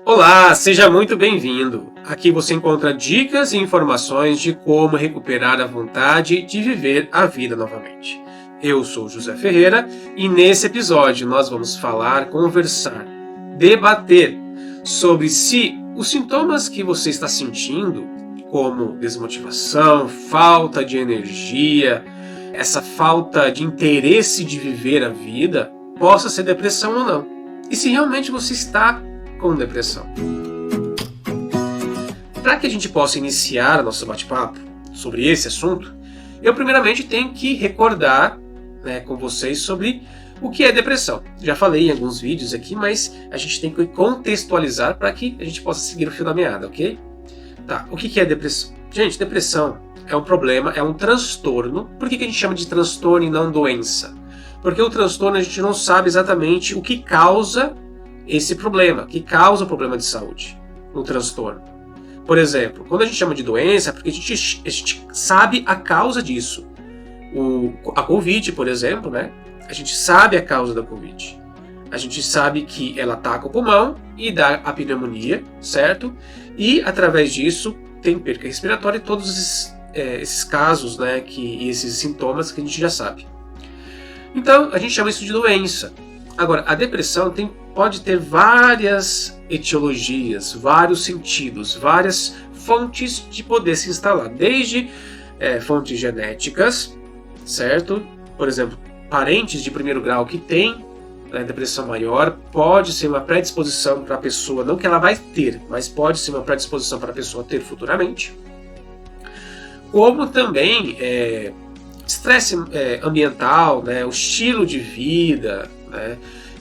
Olá, seja muito bem-vindo. Aqui você encontra dicas e informações de como recuperar a vontade de viver a vida novamente. Eu sou José Ferreira e nesse episódio nós vamos falar, conversar, debater sobre se os sintomas que você está sentindo, como desmotivação, falta de energia, essa falta de interesse de viver a vida, possa ser depressão ou não. E se realmente você está com depressão. Para que a gente possa iniciar nosso bate-papo sobre esse assunto, eu primeiramente tenho que recordar com vocês sobre o que é depressão. Já falei em alguns vídeos aqui, mas a gente tem que contextualizar para que a gente possa seguir o fio da meada, ok? Tá, o que é depressão? Gente, depressão é um problema, é um transtorno. Por que a gente chama de transtorno e não doença? Porque o transtorno a gente não sabe exatamente o que causa esse problema, que causa o problema de saúde, um transtorno. Por exemplo, quando a gente chama de doença, é porque a gente sabe a causa disso. A Covid, por exemplo, a gente sabe a causa da Covid. A gente sabe que ela ataca o pulmão e dá a pneumonia, certo? E através disso tem perca respiratória e todos esses casos, e esses sintomas que a gente já sabe. Então, a gente chama isso de doença. Agora, a depressão pode ter várias etiologias, vários sentidos, várias fontes de poder se instalar. Desde fontes genéticas, certo? Por exemplo, parentes de primeiro grau que têm depressão maior, pode ser uma predisposição para a pessoa, não que ela vai ter, mas pode ser uma predisposição para a pessoa ter futuramente. Como também estresse ambiental, o estilo de vida,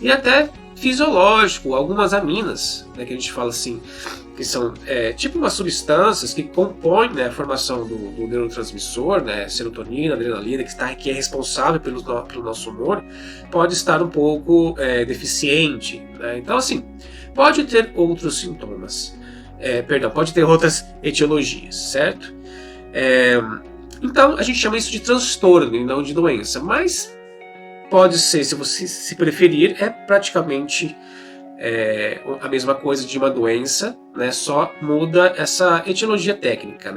e até fisiológico, algumas aminas, que a gente fala assim, que são tipo umas substâncias que compõem a formação do neurotransmissor, serotonina, adrenalina, que é responsável pelo nosso humor, pode estar um pouco deficiente. Então, assim, pode ter outros sintomas, pode ter outras etiologias, certo? Então, a gente chama isso de transtorno e não de doença, mas pode ser, se você se preferir, é praticamente a mesma coisa de uma doença, só muda essa etiologia técnica,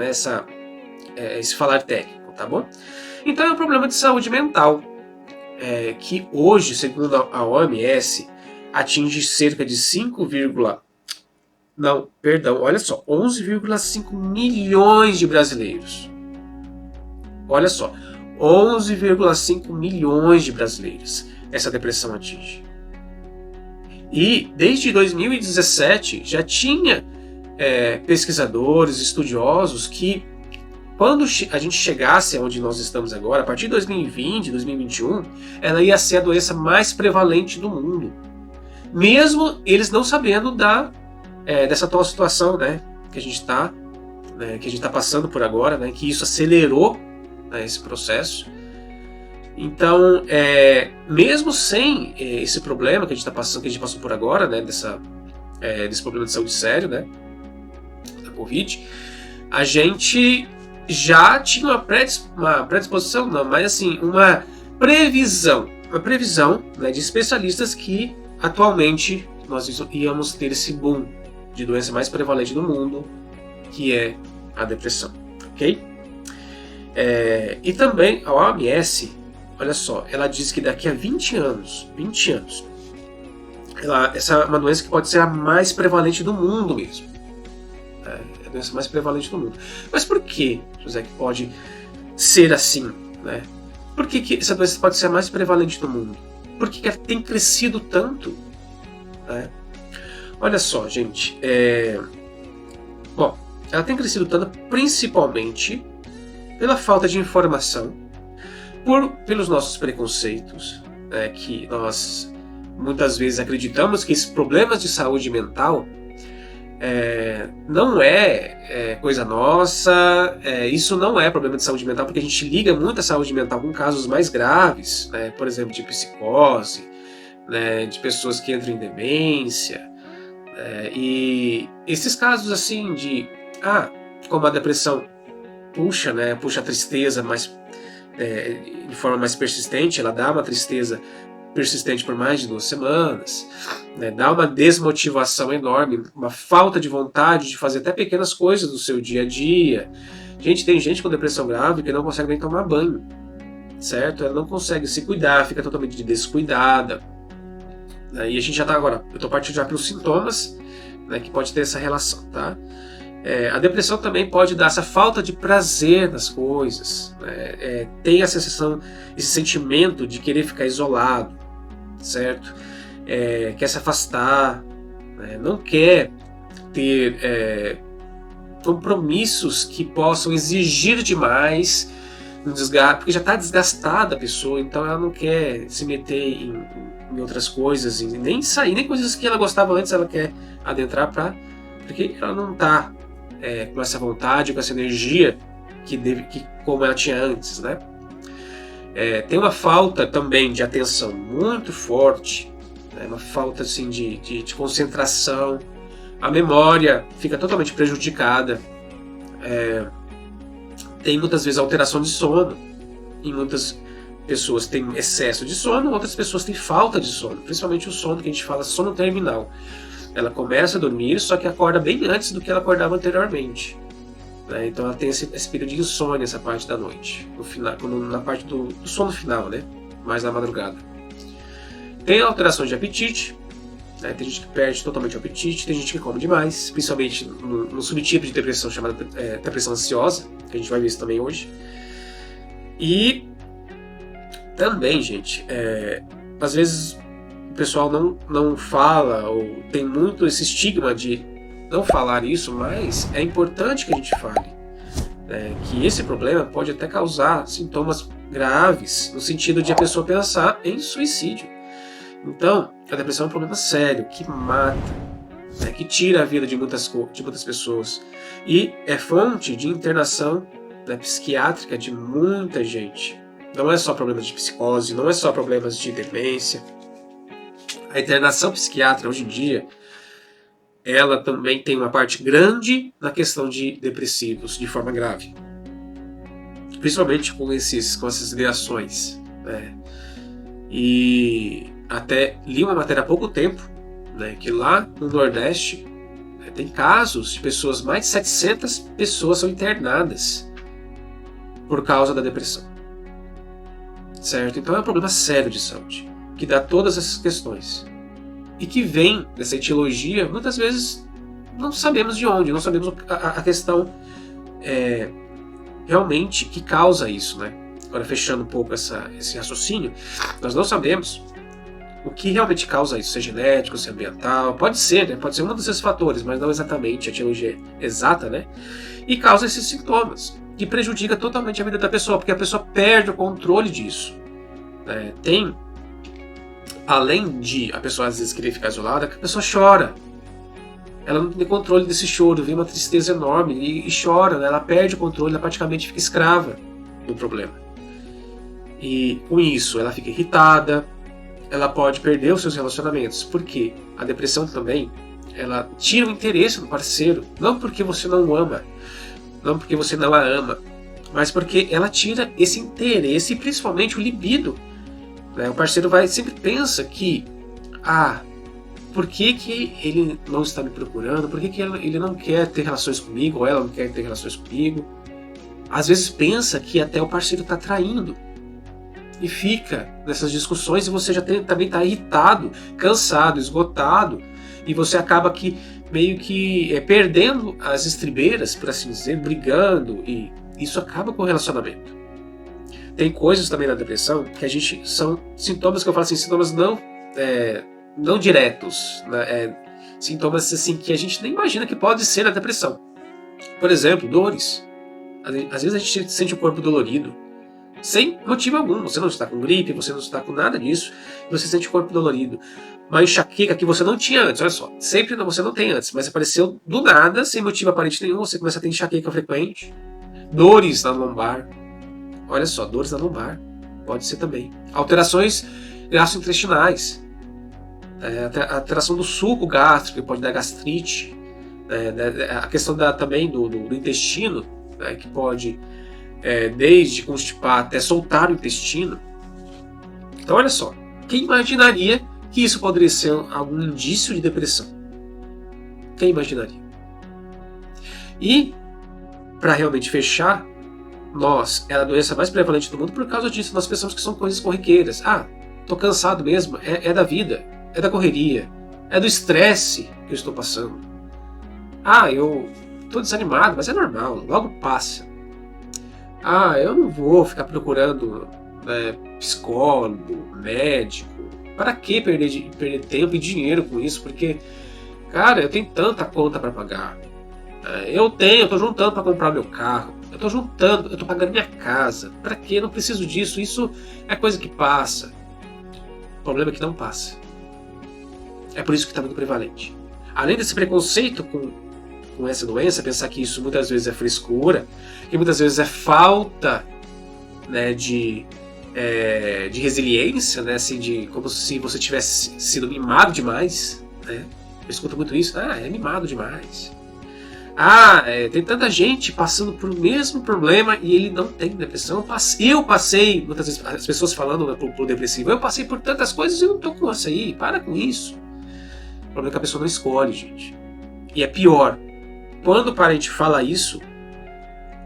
esse falar técnico, tá bom? Então é um problema de saúde mental, que hoje, segundo a OMS, atinge cerca de 11,5 milhões de brasileiros. Olha só, 11,5 milhões de brasileiros essa depressão atinge. E desde 2017 já tinha pesquisadores, estudiosos que quando a gente chegasse onde nós estamos agora, a partir de 2020, 2021, ela ia ser a doença mais prevalente do mundo. Mesmo eles não sabendo dessa atual situação que a gente está passando por agora, que isso acelerou esse processo. Então, mesmo sem esse problema que a gente está passando, que a gente passou por agora, desse problema de saúde sério, da Covid, a gente já tinha uma predisposição, não, mas assim, uma previsão de especialistas que atualmente nós íamos ter esse boom de doença mais prevalente do mundo, que é a depressão, ok? E também a OMS, olha só, ela diz que daqui a 20 anos, essa é uma doença que pode ser a mais prevalente do mundo mesmo. É a doença mais prevalente do mundo. Mas por que, José, que pode ser assim? Por que essa doença pode ser a mais prevalente do mundo? Por que ela tem crescido tanto? Olha só, gente. Bom, ela tem crescido tanto principalmente pela falta de informação, pelos nossos preconceitos, que nós muitas vezes acreditamos que esses problemas de saúde mental não é coisa nossa, isso não é problema de saúde mental, porque a gente liga muito a saúde mental com casos mais graves, por exemplo, de psicose, de pessoas que entram em demência, e esses casos assim como a depressão puxa a tristeza de forma mais persistente, ela dá uma tristeza persistente por mais de 2 semanas, né? Dá uma desmotivação enorme, uma falta de vontade de fazer até pequenas coisas do seu dia a dia. Gente, tem gente com depressão grave que não consegue nem tomar banho, certo? Ela não consegue se cuidar, fica totalmente descuidada. E a gente já está agora, eu estou partindo já pelos sintomas, né, que pode ter essa relação, tá? A depressão também pode dar essa falta de prazer nas coisas, né? Tem a sensação, esse sentimento de querer ficar isolado, certo? Quer se afastar, né? Não quer ter compromissos que possam exigir demais, um desgaste, porque já está desgastada a pessoa, então ela não quer se meter em outras coisas, e nem sair, nem coisas que ela gostava antes ela quer adentrar, porque ela não está com essa vontade, com essa energia que como ela tinha antes, né? Tem uma falta também de atenção muito forte, né? Uma falta assim, de concentração, a memória fica totalmente prejudicada, tem muitas vezes alteração de sono, em muitas pessoas tem excesso de sono, outras pessoas têm falta de sono, principalmente o sono que a gente fala sono terminal. Ela começa a dormir, só que acorda bem antes do que ela acordava anteriormente, né? Então ela tem esse período de insônia, essa parte da noite, no final, na parte do sono final, né? Mais na madrugada. Tem alterações de apetite, né? Tem gente que perde totalmente o apetite, tem gente que come demais, principalmente no subtipo de depressão chamada depressão ansiosa, que a gente vai ver isso também hoje. E também, gente, às vezes o pessoal não fala, ou tem muito esse estigma de não falar isso, mas é importante que a gente fale, que esse problema pode até causar sintomas graves, no sentido de a pessoa pensar em suicídio. Então, a depressão é um problema sério, que mata, que tira a vida de muitas pessoas, e é fonte de internação, psiquiátrica de muita gente. Não é só problemas de psicose, não é só problemas de demência. A internação psiquiátrica hoje em dia, ela também tem uma parte grande na questão de depressivos de forma grave, principalmente com essas ideações, né? E até li uma matéria há pouco tempo, né, que lá no Nordeste tem casos de pessoas, mais de 700 pessoas são internadas por causa da depressão, certo? Então é um problema sério de saúde, que dá todas essas questões, e que vem dessa etiologia, muitas vezes não sabemos de onde, não sabemos a questão realmente que causa isso, né? Agora, fechando um pouco esse raciocínio, nós não sabemos o que realmente causa isso, se é genético, se é ambiental, pode ser, né? Pode ser um desses fatores, mas não exatamente a etiologia exata, né? E causa esses sintomas, que prejudica totalmente a vida da pessoa, porque a pessoa perde o controle disso, né? Tem, além de a pessoa às vezes querer ficar isolada, a pessoa chora, ela não tem controle desse choro, vem uma tristeza enorme e chora, né? Ela perde o controle, ela praticamente fica escrava do problema. E com isso ela fica irritada, ela pode perder os seus relacionamentos, porque a depressão também, ela tira o interesse do parceiro, não porque você não o ama, não porque você não a ama, mas porque ela tira esse interesse, e principalmente o libido, né? O parceiro sempre pensa que, por que ele não está me procurando, por que ele não quer ter relações comigo, ou ela não quer ter relações comigo. Às vezes pensa que até o parceiro está traindo, e fica nessas discussões, e você já também está irritado, cansado, esgotado, e você acaba meio que perdendo as estribeiras, por assim dizer, brigando, e isso acaba com o relacionamento. Tem coisas também na depressão que são sintomas que eu falo assim, sintomas não diretos, né? Sintomas assim que a gente nem imagina que pode ser a depressão. Por exemplo, dores. Às vezes a gente sente o corpo dolorido, sem motivo algum. Você não está com gripe, você não está com nada disso, você sente o corpo dolorido. Uma enxaqueca que você não tinha antes, olha só, você não tem antes, mas apareceu do nada, sem motivo aparente nenhum, você começa a ter enxaqueca frequente. Dores na lombar, olha só, dores na lombar, pode ser também. Alterações gastrointestinais, alteração do suco gástrico, que pode dar gastrite, a questão também do intestino, que pode desde constipar até soltar o intestino. Então olha só, Quem imaginaria que isso poderia ser algum indício de depressão? Quem imaginaria? E, para realmente fechar, é a doença mais prevalente do mundo por causa disso. Nós pensamos que são coisas corriqueiras. Tô cansado mesmo, é da vida, é da correria, é do estresse que eu estou passando. Eu tô desanimado, mas é normal, logo passa. Eu não vou ficar procurando psicólogo, médico. Para que perder tempo e dinheiro com isso? Porque, cara, eu tenho tanta conta para pagar. Eu tô juntando para comprar meu carro. Eu tô pagando minha casa. Para que? Eu não preciso disso. Isso é coisa que passa. O problema é que não passa. É por isso que está muito prevalente. Além desse preconceito com essa doença, pensar que isso muitas vezes é frescura, que muitas vezes é falta, né, de resiliência, né, assim, como se você tivesse sido mimado demais, né? Eu escuto muito isso. É mimado demais. Tem tanta gente passando por o mesmo problema e ele não tem depressão. Eu passei, muitas vezes as pessoas falando, né, por depressivo, eu passei por tantas coisas e não tô com isso aí. Para com isso. O problema é que a pessoa não escolhe, gente. E é pior. Quando o parente fala isso,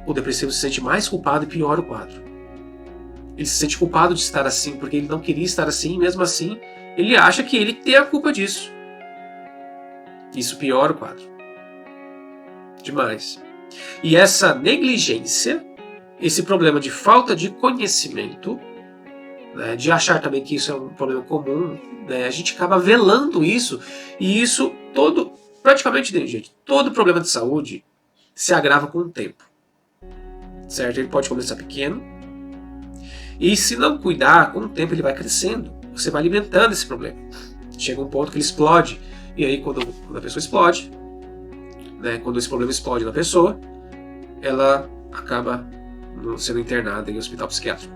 o depressivo se sente mais culpado e piora o quadro. Ele se sente culpado de estar assim, porque ele não queria estar assim, e mesmo assim, ele acha que ele tem a culpa disso. Isso piora o quadro. Demais. E essa negligência, esse problema de falta de conhecimento, né, de achar também que isso é um problema comum, né, a gente acaba velando isso, e isso praticamente, gente, todo problema de saúde se agrava com o tempo. Certo? Ele pode começar pequeno, e se não cuidar, com o tempo ele vai crescendo. Você vai alimentando esse problema. Chega um ponto que ele explode, e aí quando a pessoa explode, né, quando esse problema explode na pessoa, ela acaba sendo internada em hospital psiquiátrico.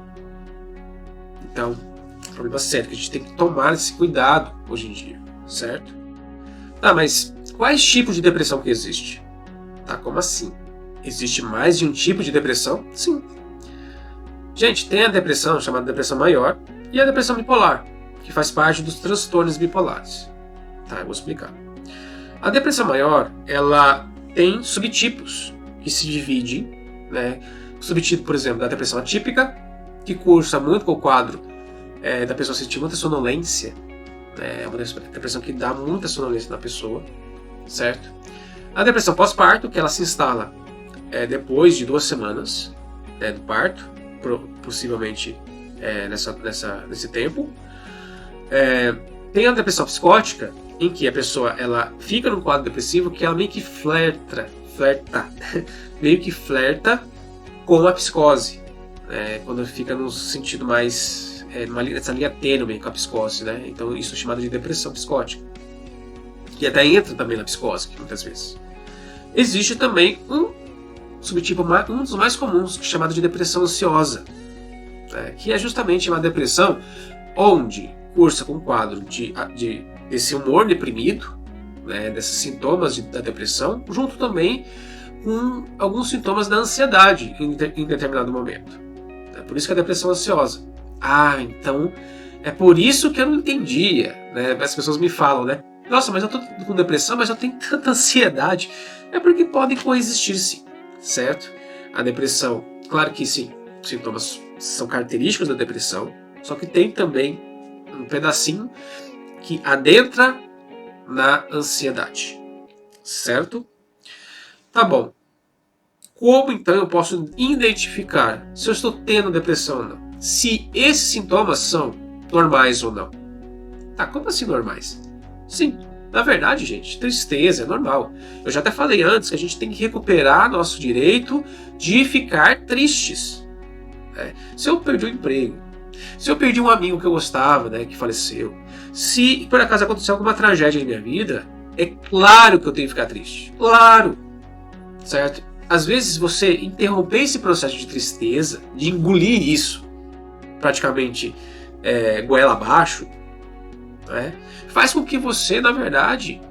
Então, problema sério, que a gente tem que tomar esse cuidado hoje em dia, certo? Mas quais tipos de depressão que existe? Como assim? Existe mais de um tipo de depressão? Sim. Gente, tem a depressão chamada depressão maior e a depressão bipolar, que faz parte dos transtornos bipolares. Eu vou explicar. A depressão maior, ela tem subtipos que se dividem, né? O subtipo, por exemplo, da depressão atípica, que cursa muito com o quadro da pessoa sentir muita sonolência, né? É uma depressão que dá muita sonolência na pessoa, certo? A depressão pós-parto, que ela se instala depois de 2 semanas do parto, possivelmente nesse tempo. Tem a depressão psicótica, em que a pessoa ela fica num quadro depressivo que ela meio que flerta com a psicose, quando fica no sentido mais nessa linha tênue com a psicose, né? Então isso é chamado de depressão psicótica, que até entra também na psicose, muitas vezes. Existe também um subtipo, um dos mais comuns, chamado de depressão ansiosa, que é justamente uma depressão onde cursa com um quadro desse humor deprimido, né, desses sintomas da depressão, junto também com alguns sintomas da ansiedade em determinado momento. É por isso que é a depressão ansiosa. Então é por isso que eu não entendia, né? As pessoas me falam, né? Nossa, mas eu tô com depressão, mas eu tenho tanta ansiedade. É porque podem coexistir, sim, certo? A depressão, claro que sim, os sintomas são característicos da depressão, só que tem também um pedacinho que adentra na ansiedade, certo? Bom. Como então eu posso identificar se eu estou tendo depressão ou não? Se esses sintomas são normais ou não? Como assim normais? Sim, na verdade, gente, tristeza é normal. Eu já até falei antes que a gente tem que recuperar nosso direito de ficar tristes. Se eu perdi o emprego, se eu perdi um amigo que eu gostava, né, que faleceu, se por acaso aconteceu alguma tragédia na minha vida, é claro que eu tenho que ficar triste. Claro! Certo? Às vezes você interromper esse processo de tristeza, de engolir isso, praticamente goela abaixo, né, faz com que você, na verdade,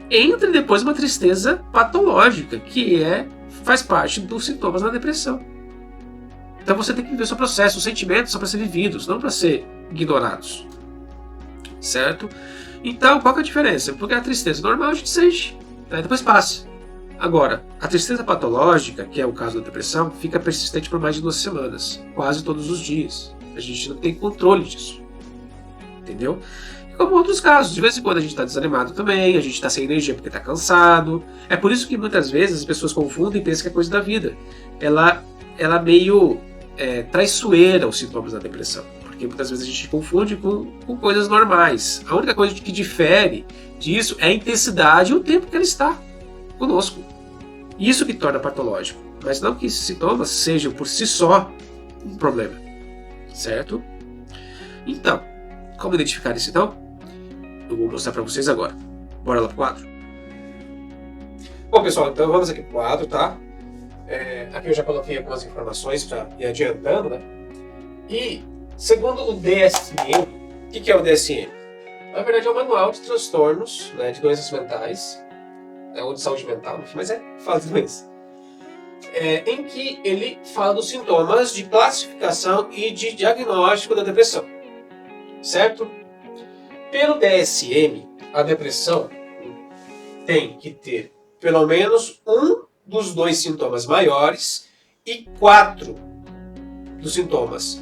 entre depois numa tristeza patológica, que faz parte dos sintomas da depressão. Então você tem que viver o seu processo, os sentimentos são para ser vividos, não para ser ignorados. certo? Então, qual que é a diferença? Porque a tristeza normal a gente sente, né? Depois passa. Agora, a tristeza patológica, que é o caso da depressão, fica persistente por mais de 2 semanas, quase todos os dias. A gente não tem controle disso, entendeu? E como outros casos, de vez em quando a gente está desanimado também, a gente está sem energia porque está cansado. É por isso que muitas vezes as pessoas confundem e pensam que é coisa da vida. Ela meio traiçoeira os sintomas da depressão, porque muitas vezes a gente confunde com coisas normais. A única coisa que difere disso é a intensidade e o tempo que ela está conosco. Isso que torna patológico, mas não que esses sintomas sejam por si só um problema, certo? Então, como identificar isso então? Eu vou mostrar para vocês agora. Bora lá pro quadro? Bom, pessoal, então vamos aqui pro quadro, tá? Aqui eu já coloquei algumas informações para ir adiantando, né? E, segundo o DSM, o que é o DSM? Na verdade é um manual de transtornos, né, de doenças mentais, ou de saúde mental, mas fala de doença. Em que ele fala dos sintomas de classificação e de diagnóstico da depressão, certo? Pelo DSM, a depressão tem que ter pelo menos um dos 2 sintomas maiores e 4 dos sintomas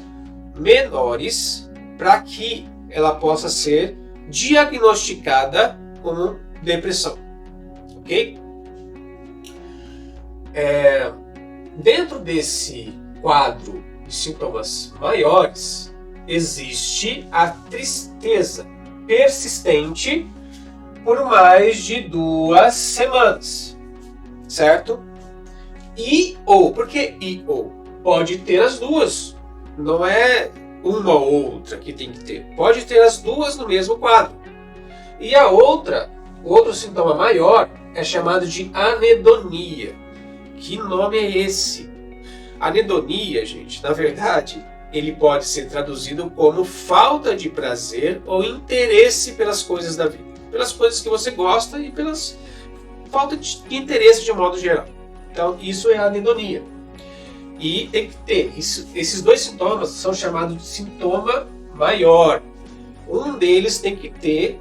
menores para que ela possa ser diagnosticada como depressão, ok? Dentro desse quadro de sintomas maiores existe a tristeza persistente por mais de 2 semanas, certo? Por que pode ter as duas, não é uma ou outra que tem que ter, pode ter as duas no mesmo quadro. E o outro sintoma maior é chamado de anedonia. Que nome é esse? Anedonia, gente, na verdade, ele pode ser traduzido como falta de prazer ou interesse pelas coisas da vida, pelas coisas que você gosta e pelas falta de interesse de modo geral. Então, isso é a anedonia. E tem que ter, esses 2 sintomas são chamados de sintoma maior. Um deles tem que ter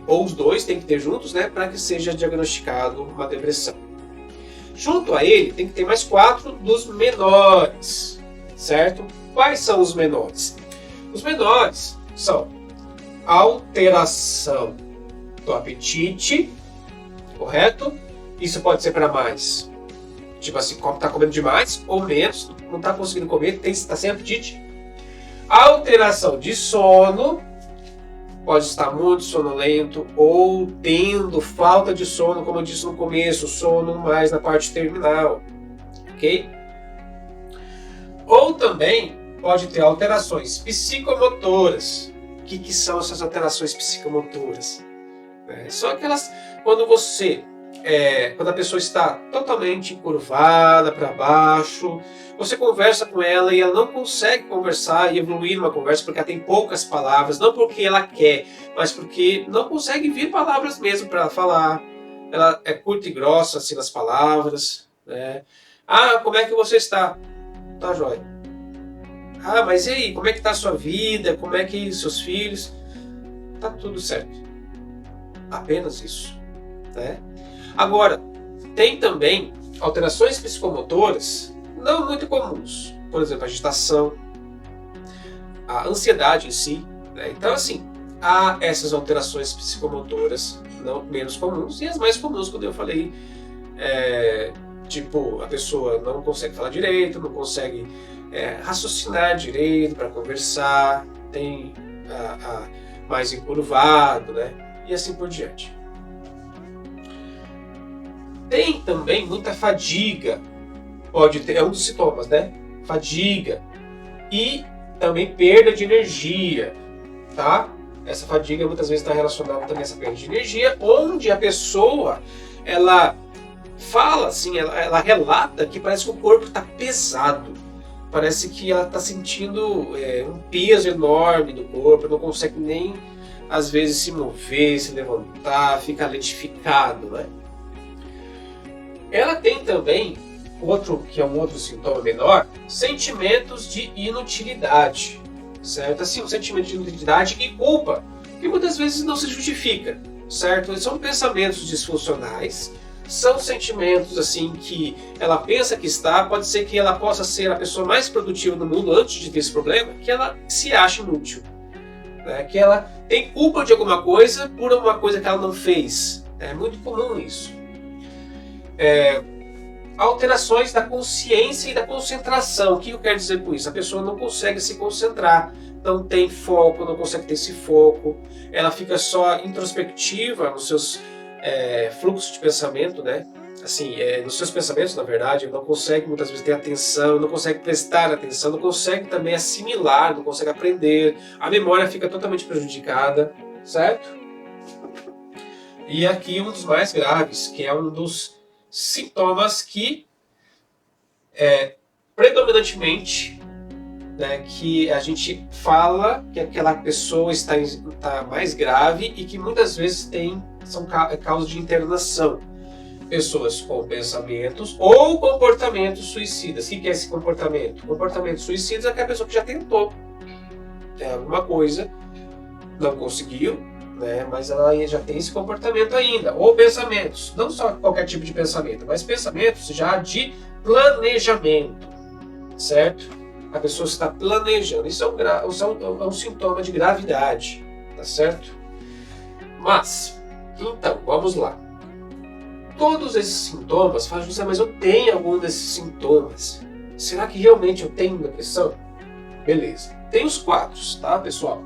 ou os 2 tem que ter juntos, né, para que seja diagnosticado uma depressão. Junto a ele tem que ter mais 4 dos menores, certo? Quais são os menores? Os menores são alteração do apetite, correto? Isso pode ser para mais, tipo assim, está comendo demais ou menos, não está conseguindo comer, está sem apetite. Alteração de sono, pode estar muito sonolento ou tendo falta de sono, como eu disse no começo, sono mais na parte terminal, ok? Ou também pode ter alterações psicomotoras. O que são essas alterações psicomotoras? São aquelas quando a pessoa está totalmente encurvada para baixo, você conversa com ela e ela não consegue conversar e evoluir numa conversa porque ela tem poucas palavras, não porque ela quer, mas porque não consegue vir palavras mesmo para ela falar. Ela é curta e grossa assim nas palavras, né? Ah, como é que você está? Tá jóia. Ah, mas e aí, como é que está a sua vida? Como é que seus filhos? Tá tudo certo. Apenas isso, né? Agora, tem também alterações psicomotoras não muito comuns. Por exemplo, a agitação, a ansiedade em si, né? Então, assim, há essas alterações psicomotoras não menos comuns e as mais comuns, quando eu falei, tipo, a pessoa não consegue falar direito, não consegue raciocinar direito para conversar, tem mais encurvado, né? E assim por diante. Tem também muita fadiga, pode ter, é um dos sintomas, né? Fadiga e também perda de energia, tá? Essa fadiga muitas vezes está relacionada também a essa perda de energia, onde a pessoa, ela fala assim, ela relata que parece que o corpo está pesado, parece que ela está sentindo um peso enorme no corpo, não consegue nem às vezes se mover, se levantar, fica lentificado, né? Ela tem também que é um outro sintoma menor, sentimentos de inutilidade, certo? Assim, um sentimento de inutilidade e culpa que muitas vezes não se justifica, certo? São pensamentos disfuncionais, são sentimentos assim que ela pensa que está, pode ser que ela possa ser a pessoa mais produtiva do mundo antes de ter esse problema, que ela se acha inútil, né? Que ela tem culpa de alguma coisa por uma coisa que ela não fez. É muito comum isso. Alterações da consciência e da concentração. O que eu quero dizer com isso? A pessoa não consegue se concentrar, não tem foco, não consegue ter esse foco, ela fica só introspectiva nos seus fluxos de pensamento, né? Assim, nos seus pensamentos, na verdade, não consegue muitas vezes ter atenção, não consegue prestar atenção, não consegue também assimilar, não consegue aprender, a memória fica totalmente prejudicada, certo? E aqui um dos mais graves, que é um dos sintomas que predominantemente, né, que a gente fala que aquela pessoa está mais grave e que muitas vezes são causa de internação. Pessoas com pensamentos ou comportamentos suicidas. O que é esse comportamento? Comportamento suicida é aquela pessoa que já tentou alguma coisa, não conseguiu, né, mas ela já tem esse comportamento ainda. Ou pensamentos, não só qualquer tipo de pensamento, mas pensamentos já de planejamento, certo? A pessoa está planejando. Isso é um sintoma de gravidade, tá certo? Mas, então, vamos lá. Todos esses sintomas, fala, José, mas eu tenho algum desses sintomas. Será que realmente eu tenho depressão? Beleza. Tem os quadros, tá, pessoal?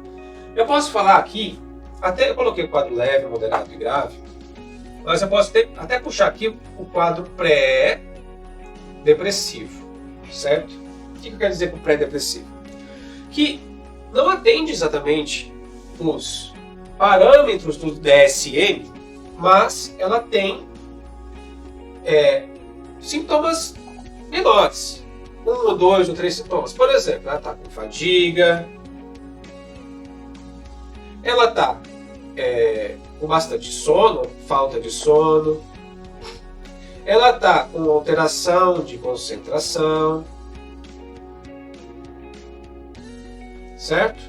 Eu posso falar aqui, até eu coloquei o quadro leve, moderado e grave, mas eu posso até puxar aqui o quadro pré-depressivo, certo? O que eu quero dizer com pré-depressivo? Que não atende exatamente os parâmetros do DSM, mas ela tem sintomas menores. 1 ou 2 ou 3 sintomas. Por exemplo, ela está com fadiga, ela está com bastante sono, falta de sono, ela está com alteração de concentração, certo?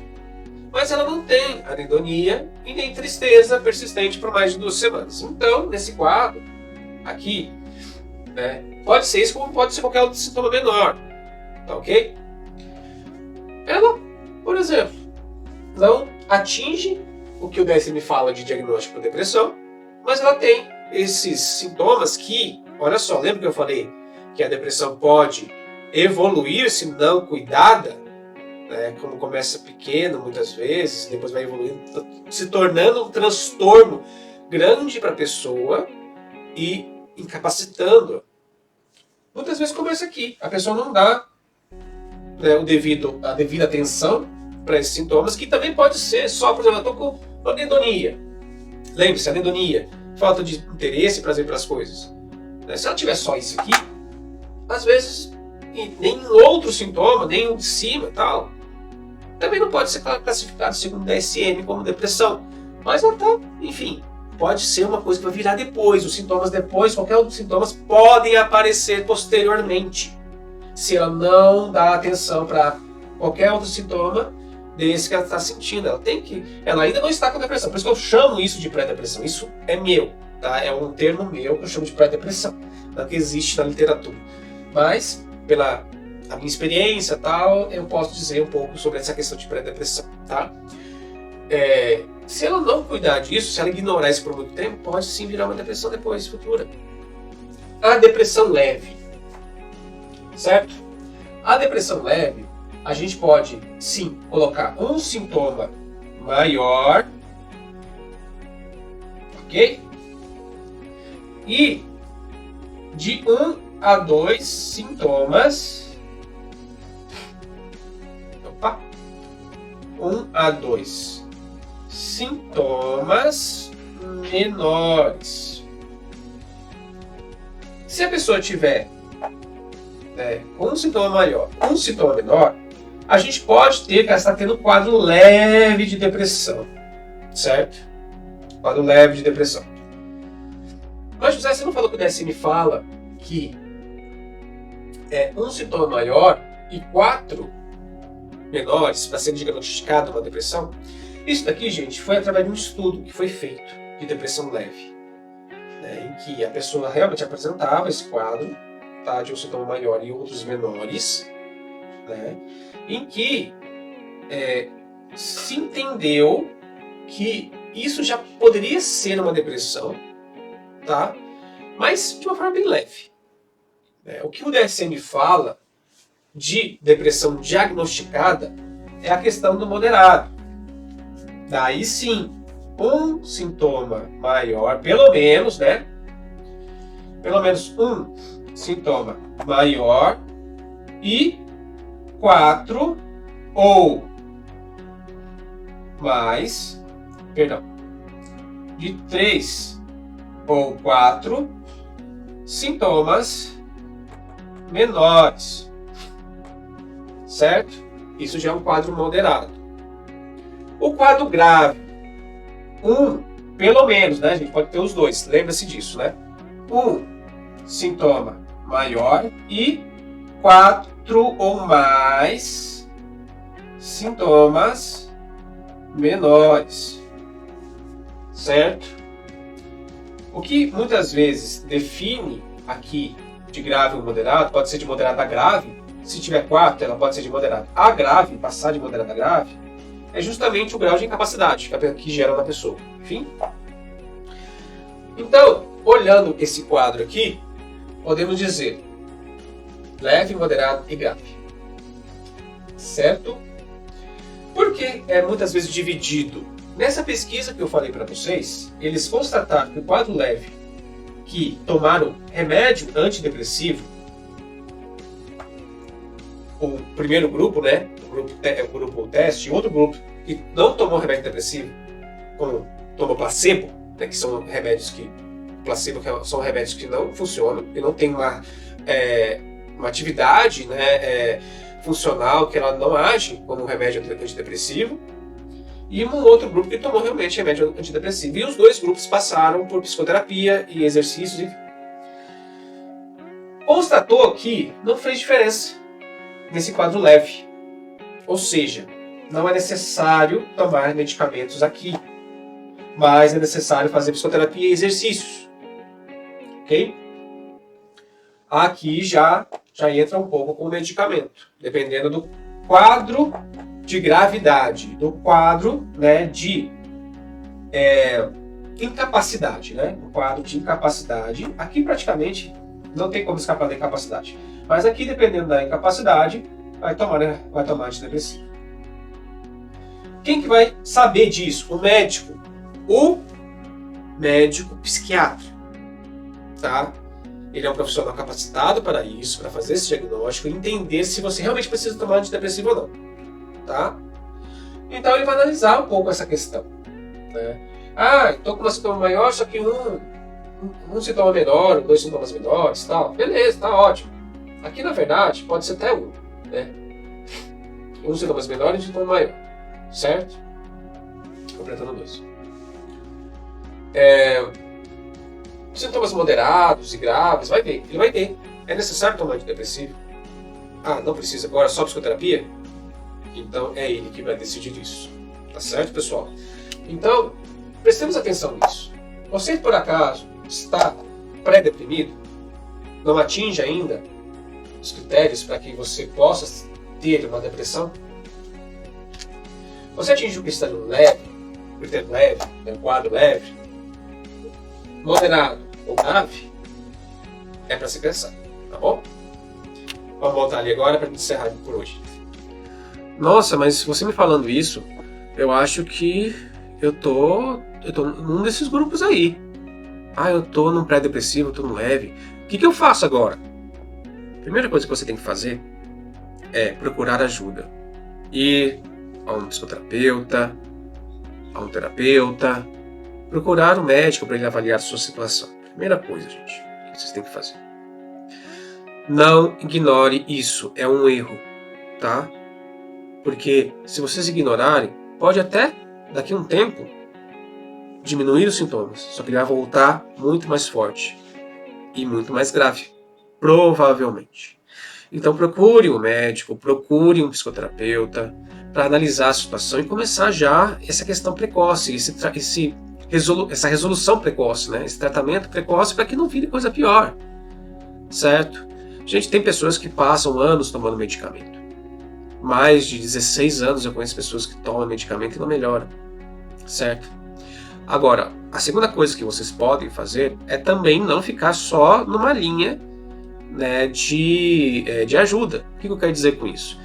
Mas ela não tem anedonia e nem tristeza persistente por mais de 2 semanas. Então, nesse quadro aqui, pode ser isso como pode ser qualquer outro sintoma menor, tá ok? Ela, por exemplo, não atinge o que o DSM fala de diagnóstico de depressão, mas ela tem esses sintomas que, olha só, lembra que eu falei que a depressão pode evoluir se não cuidada, como começa pequeno muitas vezes, depois vai evoluindo, se tornando um transtorno grande para a pessoa e incapacitando. Muitas vezes começa aqui, a pessoa não dá a devida atenção para esses sintomas, que também pode ser só, por exemplo, eu estou com anedonia. Lembre-se, anedonia, falta de interesse e prazer pelas coisas. Se ela tiver só isso aqui, às vezes, e nem outro sintoma, nem um de cima e tal, também não pode ser classificado segundo o DSM como depressão. Mas ela tá, enfim, pode ser uma coisa que vai virar depois. Os sintomas depois, qualquer um dos sintomas podem aparecer posteriormente, se ela não dá atenção para qualquer outro sintoma desse que ela está sentindo. Ela ainda não está com depressão. Por isso que eu chamo isso de pré-depressão. Isso é meu, tá? É um termo meu que eu chamo de pré-depressão, não que existe na literatura. Mas, pela a minha experiência tal, eu posso dizer um pouco sobre essa questão de pré-depressão, tá? Se ela não cuidar disso, se ela ignorar isso por muito tempo, pode sim virar uma depressão depois, futura. A depressão leve, certo? A depressão leve, a gente pode sim colocar um sintoma maior, ok? E de 1 a 2 sintomas. 1 a 2 sintomas menores. Se a pessoa tiver um sintoma maior, um sintoma menor, a gente pode ter que estar tendo um quadro leve de depressão, certo? Quadro leve de depressão. Mas, José, você não falou que o DSM fala que um sintoma maior e 4 menores para ser diagnosticado uma depressão? Isso daqui, gente, foi através de um estudo que foi feito de depressão leve, né, em que a pessoa realmente apresentava esse quadro, tá, de um sintoma maior e outros menores, né, em que se entendeu que isso já poderia ser uma depressão, tá, mas de uma forma bem leve. O que o DSM fala de depressão diagnosticada é a questão do moderado. Daí sim, um sintoma maior, pelo menos, né? Pelo menos um sintoma maior e 4 ou mais, perdão, de 3 ou 4 sintomas menores, certo? Isso já é um quadro moderado. O quadro grave, pelo menos, né? A gente pode ter os dois, lembra-se disso, né? Um sintoma maior e 4 ou mais sintomas menores, certo? O que muitas vezes define aqui de grave ou moderado, pode ser de moderado a grave. Se tiver 4, ela pode ser de moderado a grave, passar de moderado a grave, é justamente o grau de incapacidade que gera na pessoa. Enfim. Então, olhando esse quadro aqui, podemos dizer leve, moderado e grave. Certo? Porque é muitas vezes dividido. Nessa pesquisa que eu falei para vocês, eles constataram que o quadro leve que tomaram remédio antidepressivo, o primeiro grupo, né, o grupo teste, outro grupo que não tomou remédio depressivo, tomou placebo, né, que são remédios que placebo que são remédios que não funcionam e não tem uma atividade, né, funcional, que ela não age como um remédio antidepressivo, e um outro grupo que tomou realmente remédio antidepressivo. E os dois grupos passaram por psicoterapia e exercícios. Enfim. Constatou que não fez diferença nesse quadro leve. Ou seja, não é necessário tomar medicamentos aqui, mas é necessário fazer psicoterapia e exercícios. Ok? Aqui já entra um pouco com o medicamento, dependendo do quadro de gravidade, do quadro, né, de incapacidade, né? O quadro de incapacidade, aqui praticamente não tem como escapar da incapacidade, mas aqui, dependendo da incapacidade, vai tomar antidepressivo. Quem que vai saber disso? O médico psiquiatra, tá? Ele é um profissional capacitado para isso, para fazer esse diagnóstico e entender se você realmente precisa tomar antidepressivo ou não. Tá? Então ele vai analisar um pouco essa questão, né? Estou com um sintoma maior, só que um sintoma menor, 2 sintomas menores, tal. Beleza, tá ótimo. Aqui na verdade pode ser até né? Um sintomas menores e um sintoma maior, certo? Completando 2. Sintomas moderados e graves, ele vai ter. É necessário tomar antidepressivo? Não precisa, agora só psicoterapia? Então é ele que vai decidir isso. Tá certo, pessoal? Então, prestemos atenção nisso. Você, por acaso, está pré-deprimido? Não atinge ainda os critérios para que você possa ter uma depressão? Você atinge o critério leve, um quadro leve, moderado ou grave? É para se pensar, tá bom? Vamos voltar ali agora para encerrar por hoje. Nossa, mas você me falando isso, eu acho que eu tô num desses grupos aí. Eu tô num pré-depressivo, eu tô no leve. O que eu faço agora? A primeira coisa que você tem que fazer é procurar ajuda. Ir a um psicoterapeuta, a um terapeuta, procurar um médico para ele avaliar a sua situação. Primeira coisa, gente, que vocês têm que fazer. Não ignore isso, é um erro, tá? Porque se vocês ignorarem, pode até, daqui a um tempo, diminuir os sintomas. Só que ele vai voltar muito mais forte e muito mais grave. Provavelmente. Então procure um médico, procure um psicoterapeuta, para analisar a situação e começar já essa questão precoce, essa resolução precoce, né? Esse tratamento precoce para que não vire coisa pior, certo? Gente, tem pessoas que passam anos tomando medicamento. Mais de 16 anos eu conheço pessoas que tomam medicamento e não melhoram, certo? Agora, a segunda coisa que vocês podem fazer é também não ficar só numa linha, né, de ajuda. O que eu quero dizer com isso?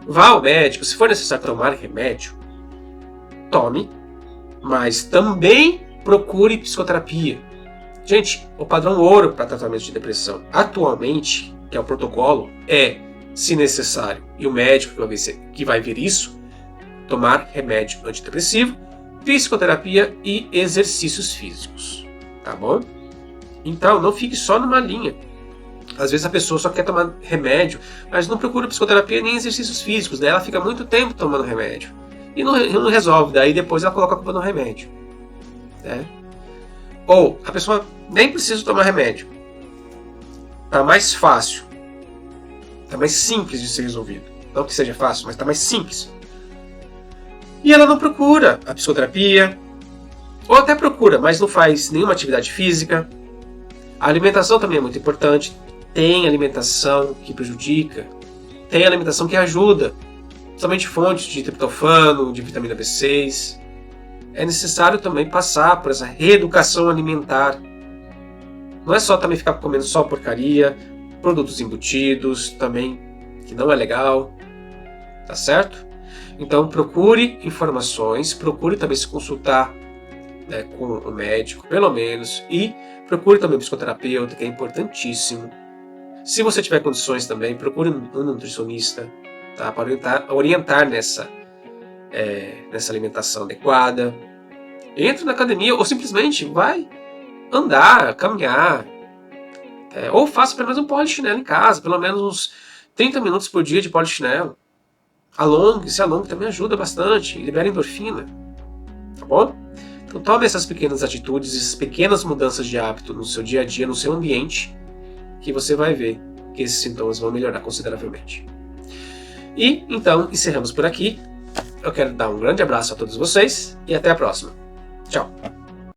Vá ao médico, se for necessário tomar remédio, tome, mas também procure psicoterapia. Gente, o padrão ouro para tratamento de depressão atualmente, que é o protocolo, se necessário, e o médico que vai ver isso, tomar remédio antidepressivo, psicoterapia e exercícios físicos, tá bom? Então, não fique só numa linha. Às vezes a pessoa só quer tomar remédio, mas não procura psicoterapia nem exercícios físicos, daí ela fica muito tempo tomando remédio e não resolve, daí depois ela coloca a culpa no remédio, né? Ou a pessoa nem precisa tomar remédio, tá mais fácil, tá mais simples de ser resolvido, não que seja fácil, mas tá mais simples, e ela não procura a psicoterapia, ou até procura, mas não faz nenhuma atividade física. A alimentação também é muito importante. Tem alimentação que prejudica, tem alimentação que ajuda, somente fontes de triptofano, de vitamina B6. É necessário também passar por essa reeducação alimentar. Não é só também ficar comendo só porcaria, produtos embutidos também, que não é legal, tá certo? Então procure informações, procure também se consultar, né, com o médico, pelo menos, e procure também um psicoterapeuta, que é importantíssimo. Se você tiver condições também, procure um nutricionista, tá, para orientar nessa alimentação adequada. Entre na academia ou simplesmente vai andar, caminhar, ou faça pelo menos um polichinelo em casa, pelo menos uns 30 minutos por dia de polichinelo. Se alongue também ajuda bastante, libera endorfina, tá bom? Então tome essas pequenas atitudes, essas pequenas mudanças de hábito no seu dia a dia, no seu ambiente, que você vai ver que esses sintomas vão melhorar consideravelmente. E então encerramos por aqui. Eu quero dar um grande abraço a todos vocês e até a próxima. Tchau!